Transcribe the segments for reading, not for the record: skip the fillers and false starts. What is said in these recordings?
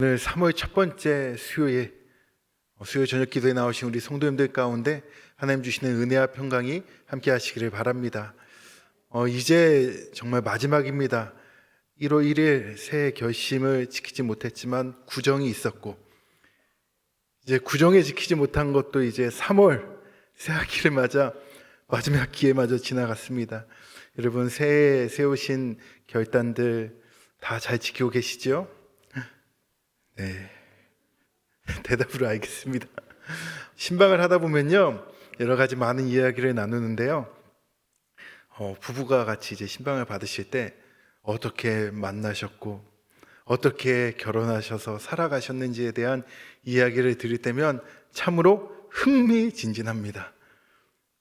오늘 3월 첫 번째 수요일 저녁 기도에 나오신 우리 성도님들 가운데 하나님 주시는 은혜와 평강이 함께 하시기를 바랍니다. 이제 정말 마지막입니다. 1월 1일 새해 결심을 지키지 못했지만 구정이 있었고, 이제 구정에 지키지 못한 것도 이제 3월 새학기를 맞아 마지막 기회마저 지나갔습니다. 여러분, 새해에 세우신 결단들 다 잘 지키고 계시죠? 네, 대답으로 알겠습니다. 신방을 하다 보면요, 여러 가지 많은 이야기를 나누는데요. 부부가 같이 이제 신방을 받으실 때 어떻게 만나셨고 어떻게 결혼하셔서 살아가셨는지에 대한 이야기를 드릴 때면 참으로 흥미진진합니다.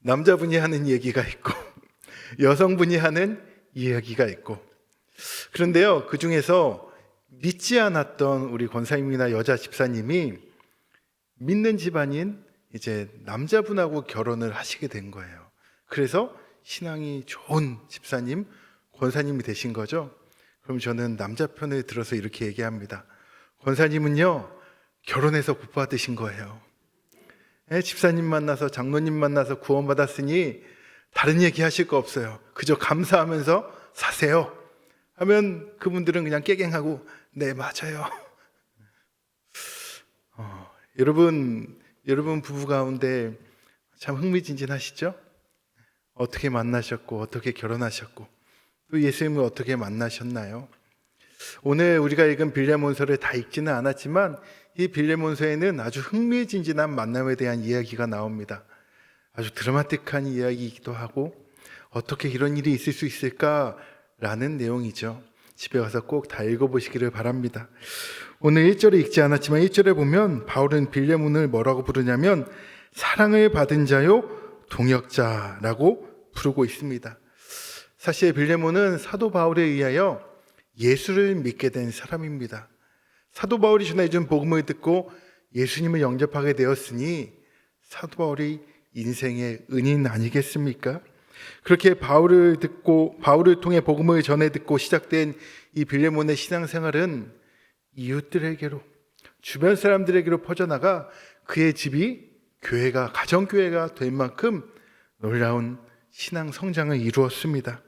남자분이 하는 얘기가 있고 여성분이 하는 이야기가 있고, 그런데요, 그 중에서 믿지 않았던 우리 권사님이나 여자 집사님이 믿는 집안인 이제 남자분하고 결혼을 하시게 된 거예요. 그래서 신앙이 좋은 집사님, 권사님이 되신 거죠. 그럼 저는 남자 편을 들어서 이렇게 얘기합니다. 권사님은요, 결혼해서 복 받으신 거예요. 집사님 만나서, 장로님 만나서 구원받았으니 다른 얘기 하실 거 없어요. 그저 감사하면서 사세요 하면 그분들은 그냥 깨갱하고 네, 맞아요. 여러분 부부 가운데 참 흥미진진하시죠? 어떻게 만나셨고 어떻게 결혼하셨고 또 예수님을 어떻게 만나셨나요? 오늘 우리가 읽은 빌레몬서를 다 읽지는 않았지만 이 빌레몬서에는 아주 흥미진진한 만남에 대한 이야기가 나옵니다. 아주 드라마틱한 이야기이기도 하고 어떻게 이런 일이 있을 수 있을까라는 내용이죠. 집에 가서 꼭 다 읽어보시기를 바랍니다. 오늘 1절에 읽지 않았지만 1절에 보면 바울은 빌레몬을 뭐라고 부르냐면 사랑을 받은 자요 동역자라고 부르고 있습니다. 사실 빌레몬은 사도 바울에 의하여 예수를 믿게 된 사람입니다. 사도 바울이 전해준 복음을 듣고 예수님을 영접하게 되었으니 사도 바울이 인생의 은인 아니겠습니까? 그렇게 바울을 통해 복음을 전해 듣고 시작된 이 빌레몬의 신앙생활은 이웃들에게로, 주변 사람들에게로 퍼져나가 그의 집이 교회가, 가정교회가 될 만큼 놀라운 신앙 성장을 이루었습니다.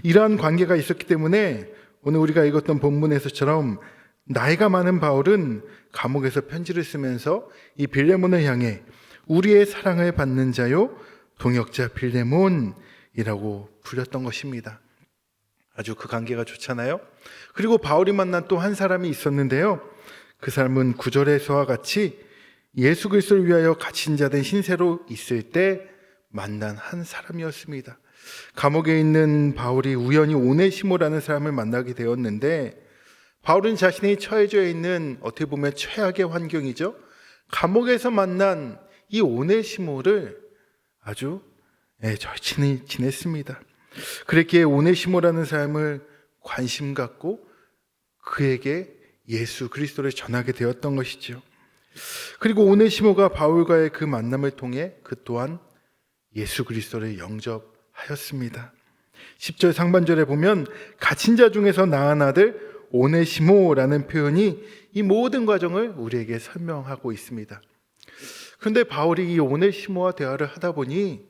이러한 관계가 있었기 때문에 오늘 우리가 읽었던 본문에서처럼 나이가 많은 바울은 감옥에서 편지를 쓰면서 이 빌레몬을 향해 우리의 사랑을 받는 자요 동역자 빌레몬이라고 불렸던 것입니다. 아주 그 관계가 좋잖아요. 그리고 바울이 만난 또 한 사람이 있었는데요, 그 사람은 9절에서와 같이 예수 그리스도를 위하여 갇힌 자 된 신세로 있을 때 만난 한 사람이었습니다. 감옥에 있는 바울이 우연히 오네시모라는 사람을 만나게 되었는데, 바울은 자신이 처해져 있는 어떻게 보면 최악의 환경이죠. 감옥에서 만난 이 오네시모를 아주 절친히 지냈습니다. 그렇기에 오네시모라는 사람을 관심 갖고 그에게 예수 그리스도를 전하게 되었던 것이죠. 그리고 오네시모가 바울과의 그 만남을 통해 그 또한 예수 그리스도를 영접하였습니다. 10절 상반절에 보면 갇힌 자 중에서 낳은 아들 오네시모라는 표현이 이 모든 과정을 우리에게 설명하고 있습니다. 그런데 바울이 이 오네시모와 대화를 하다 보니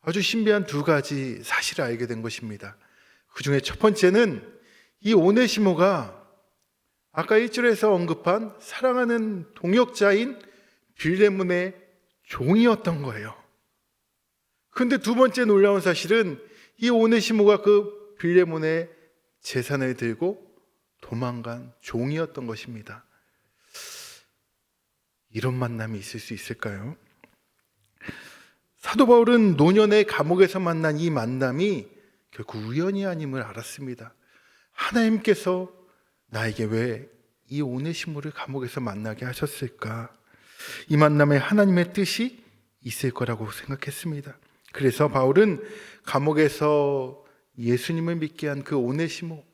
아주 신비한 두 가지 사실을 알게 된 것입니다. 그 중에 첫 번째는 이 오네시모가 아까 1절에서 언급한 사랑하는 동역자인 빌레몬의 종이었던 거예요. 그런데 두 번째 놀라운 사실은 이 오네시모가 그 빌레몬의 재산을 들고 도망간 종이었던 것입니다. 이런 만남이 있을 수 있을까요? 사도 바울은 노년의 감옥에서 만난 이 만남이 결국 우연이 아님을 알았습니다. 하나님께서 나에게 왜 이 오네시모를 감옥에서 만나게 하셨을까? 이 만남에 하나님의 뜻이 있을 거라고 생각했습니다. 그래서 바울은 감옥에서 예수님을 믿게 한 그 오네시모,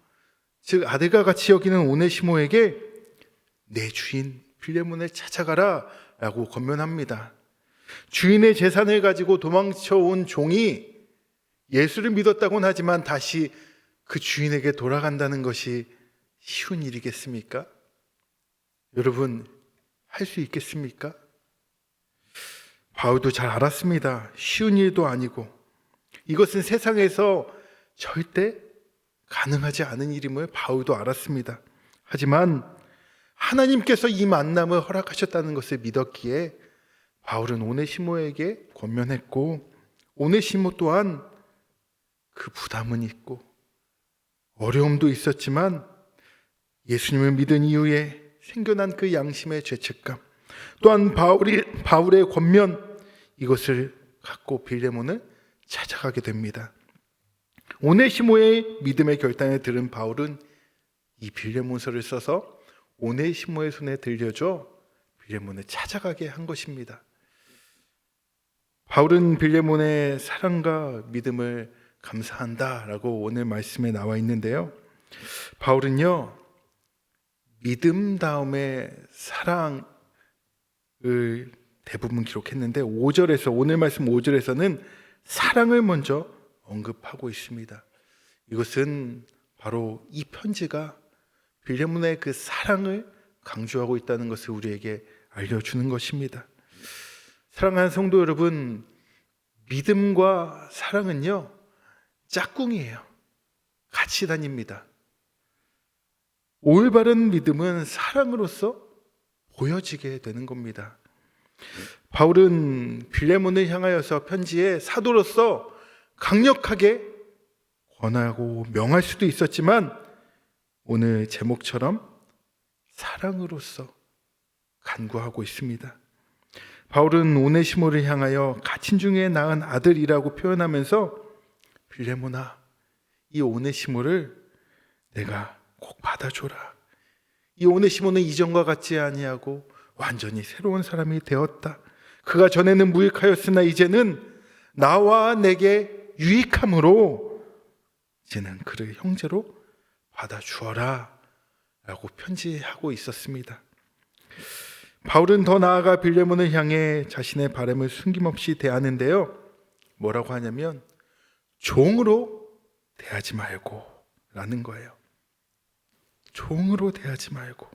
즉 아들과 같이 여기는 오네시모에게 내 주인 빌레몬을 찾아가라 라고 권면합니다. 주인의 재산을 가지고 도망쳐온 종이 예수를 믿었다고는 하지만 다시 그 주인에게 돌아간다는 것이 쉬운 일이겠습니까? 여러분, 할 수 있겠습니까? 바울도 잘 알았습니다. 쉬운 일도 아니고 이것은 세상에서 절대 가능하지 않은 일임을 바울도 알았습니다. 하지만 하나님께서 이 만남을 허락하셨다는 것을 믿었기에 바울은 오네시모에게 권면했고, 오네시모 또한 그 부담은 있고 어려움도 있었지만 예수님을 믿은 이후에 생겨난 그 양심의 죄책감, 또한 바울의 권면, 이것을 갖고 빌레몬을 찾아가게 됩니다. 오네시모의 믿음의 결단을 들은 바울은 이 빌레몬서를 써서 오네시모의 손에 들려줘 빌레몬을 찾아가게 한 것입니다. 바울은 빌레몬의 사랑과 믿음을 감사한다라고 오늘 말씀에 나와 있는데요. 바울은요, 믿음 다음에 사랑을 대부분 기록했는데 오늘 말씀 5절에서는 사랑을 먼저 언급하고 있습니다. 이것은 바로 이 편지가 빌레몬의 그 사랑을 강조하고 있다는 것을 우리에게 알려주는 것입니다. 사랑하는 성도 여러분, 믿음과 사랑은요, 짝꿍이에요. 같이 다닙니다. 올바른 믿음은 사랑으로서 보여지게 되는 겁니다. 바울은 빌레몬을 향하여서 편지에 사도로서 강력하게 권하고 명할 수도 있었지만 오늘 제목처럼 사랑으로서 간구하고 있습니다. 바울은 오네시모를 향하여 갇힌 중에 낳은 아들이라고 표현하면서 빌레몬아, 이 오네시모를 내가 꼭 받아줘라. 이 오네시모는 이전과 같지 아니하고 완전히 새로운 사람이 되었다. 그가 전에는 무익하였으나 이제는 나와 내게 유익함으로 이제는 그를 형제로 받아주어라 라고 편지하고 있었습니다. 바울은 더 나아가 빌레몬을 향해 자신의 바람을 숨김없이 대하는데요, 뭐라고 하냐면 종으로 대하지 말고 라는 거예요. 종으로 대하지 말고.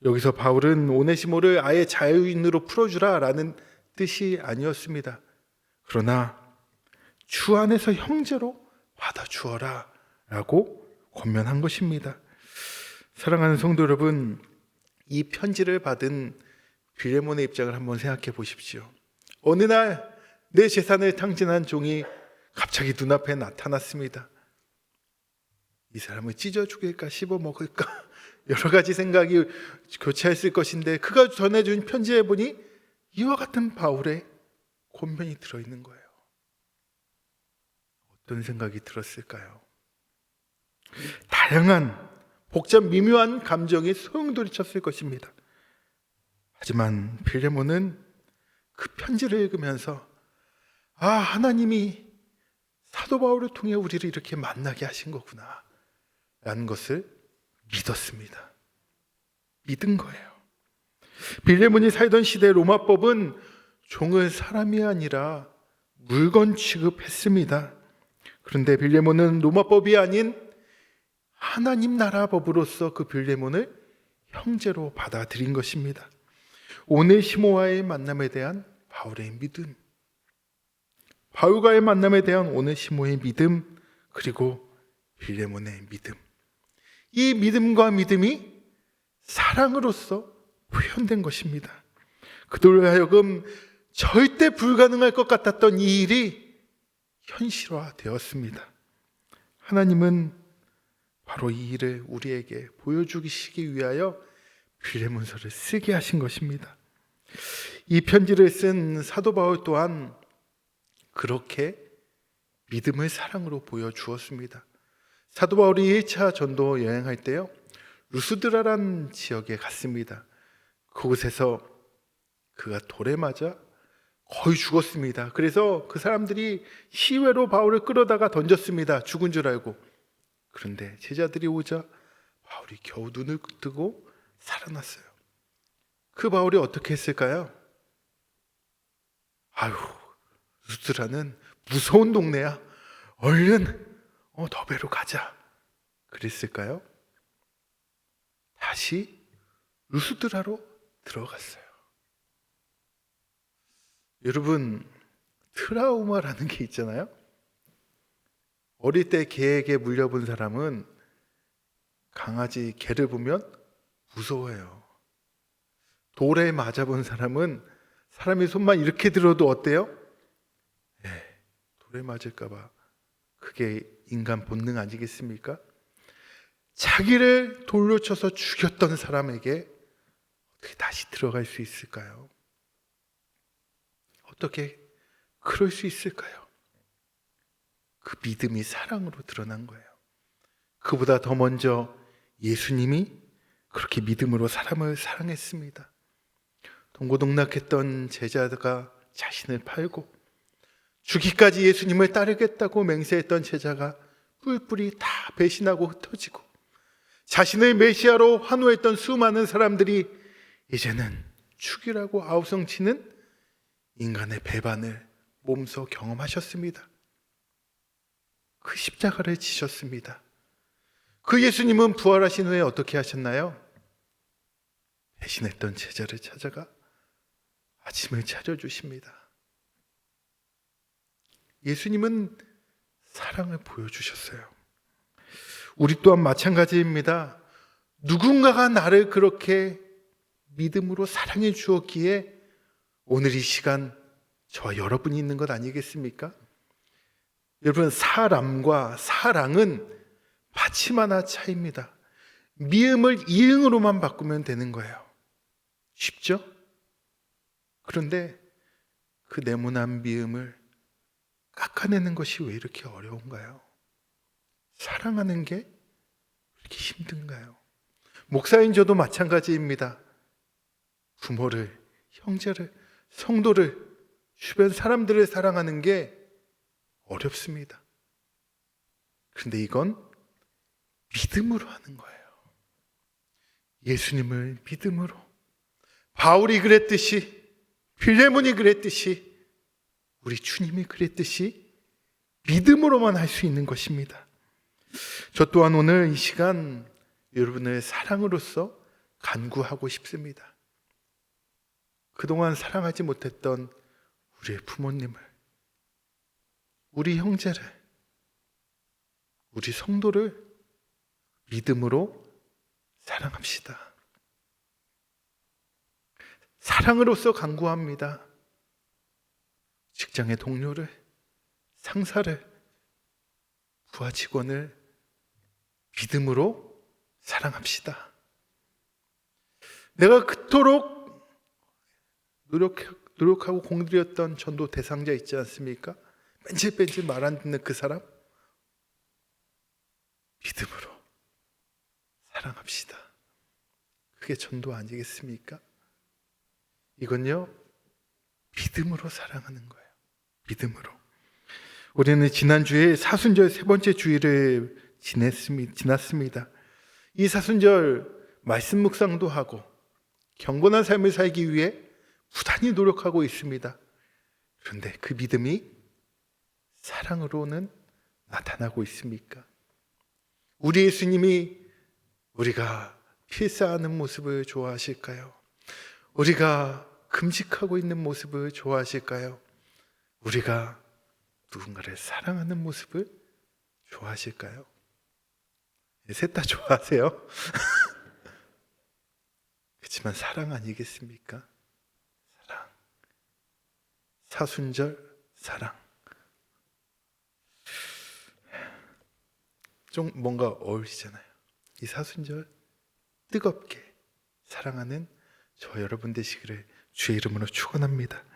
여기서 바울은 오네시모를 아예 자유인으로 풀어주라 라는 뜻이 아니었습니다. 그러나 주 안에서 형제로 받아주어라 라고 권면한 것입니다. 사랑하는 성도 여러분, 이 편지를 받은 빌레몬의 입장을 한번 생각해 보십시오. 어느 날 내 재산을 탕진한 종이 갑자기 눈앞에 나타났습니다. 이 사람을 찢어 죽일까 씹어 먹을까 여러 가지 생각이 교차했을 것인데 그가 전해준 편지에 보니 이와 같은 바울의 권면이 들어있는 거예요. 어떤 생각이 들었을까요? 다양한 복잡 미묘한 감정이 소용돌이쳤을 것입니다. 하지만 빌레몬은 그 편지를 읽으면서 하나님이 사도 바울을 통해 우리를 이렇게 만나게 하신 거구나 라는 것을 믿었습니다. 믿은 거예요. 빌레몬이 살던 시대 로마법은 종을 사람이 아니라 물건 취급했습니다. 그런데 빌레몬은 로마법이 아닌 하나님 나라 법으로서 그 빌레몬을 형제로 받아들인 것입니다. 오네시모와의 만남에 대한 바울의 믿음, 바울과의 만남에 대한 오네시모의 믿음, 그리고 빌레몬의 믿음, 이 믿음과 믿음이 사랑으로서 표현된 것입니다. 그들로 하여금 절대 불가능할 것 같았던 이 일이 현실화되었습니다. 하나님은 바로 이 일을 우리에게 보여주시기 위하여 빌레몬서를 쓰게 하신 것입니다. 이 편지를 쓴 사도 바울 또한 그렇게 믿음을 사랑으로 보여주었습니다. 사도 바울이 1차 전도 여행할 때요, 루스드라라는 지역에 갔습니다. 그곳에서 그가 돌에 맞아 거의 죽었습니다. 그래서 그 사람들이 시외로 바울을 끌어다가 던졌습니다. 죽은 줄 알고. 그런데 제자들이 오자 바울이 겨우 눈을 뜨고 살아났어요. 그 바울이 어떻게 했을까요? 루스드라는 무서운 동네야. 얼른 더베로 가자. 그랬을까요? 다시 루스드라로 들어갔어요. 여러분, 트라우마라는 게 있잖아요. 어릴 때 개에게 물려본 사람은 강아지 개를 보면 무서워해요. 돌에 맞아본 사람은 사람이 손만 이렇게 들어도 어때요? 네, 돌에 맞을까봐. 그게 인간 본능 아니겠습니까? 자기를 돌로 쳐서 죽였던 사람에게 어떻게 다시 들어갈 수 있을까요? 어떻게 그럴 수 있을까요? 그 믿음이 사랑으로 드러난 거예요. 그보다 더 먼저 예수님이 그렇게 믿음으로 사람을 사랑했습니다. 동고동락했던 제자가 자신을 팔고 죽기까지 예수님을 따르겠다고 맹세했던 제자가 뿔뿔이 다 배신하고 흩어지고 자신을 메시아로 환호했던 수많은 사람들이 이제는 죽이라고 아우성치는 인간의 배반을 몸소 경험하셨습니다. 그 십자가를 지셨습니다. 그 예수님은 부활하신 후에 어떻게 하셨나요? 배신했던 제자를 찾아가 아침을 차려주십니다. 예수님은 사랑을 보여주셨어요. 우리 또한 마찬가지입니다. 누군가가 나를 그렇게 믿음으로 사랑해 주었기에 오늘 이 시간 저와 여러분이 있는 것 아니겠습니까? 여러분, 사람과 사랑은 받침 하나 차이입니다. 미음을 이응으로만 바꾸면 되는 거예요. 쉽죠? 그런데 그 네모난 미음을 깎아내는 것이 왜 이렇게 어려운가요? 사랑하는 게 이렇게 힘든가요? 목사인 저도 마찬가지입니다. 부모를, 형제를, 성도를, 주변 사람들을 사랑하는 게 어렵습니다. 그런데 이건 믿음으로 하는 거예요. 예수님을 믿음으로. 바울이 그랬듯이, 빌레몬이 그랬듯이, 우리 주님이 그랬듯이 믿음으로만 할 수 있는 것입니다. 저 또한 오늘 이 시간 여러분의 사랑으로서 간구하고 싶습니다. 그동안 사랑하지 못했던 우리의 부모님을, 우리 형제를, 우리 성도를 믿음으로 사랑합시다. 사랑으로서 간구합니다. 직장의 동료를, 상사를, 부하 직원을 믿음으로 사랑합시다. 내가 그토록 노력하고 공들였던 전도 대상자 있지 않습니까? 뺀질뺀질 말 안 듣는 그 사람 믿음으로 사랑합시다. 그게 전도 아니겠습니까? 이건요, 믿음으로 사랑하는 거예요. 믿음으로. 우리는 지난주에 사순절 세 번째 주일을 지났습니다. 이 사순절 말씀 묵상도 하고 경건한 삶을 살기 위해 부단히 노력하고 있습니다. 그런데 그 믿음이 사랑으로는 나타나고 있습니까? 우리 예수님이 우리가 필사하는 모습을 좋아하실까요? 우리가 금식하고 있는 모습을 좋아하실까요? 우리가 누군가를 사랑하는 모습을 좋아하실까요? 셋 다 좋아하세요? 그렇지만 사랑 아니겠습니까? 사랑. 사순절 사랑. 좀 뭔가 어울리잖아요. 이 사순절 뜨겁게 사랑하는 저 여러분 되시기를 주의 이름으로 축원합니다.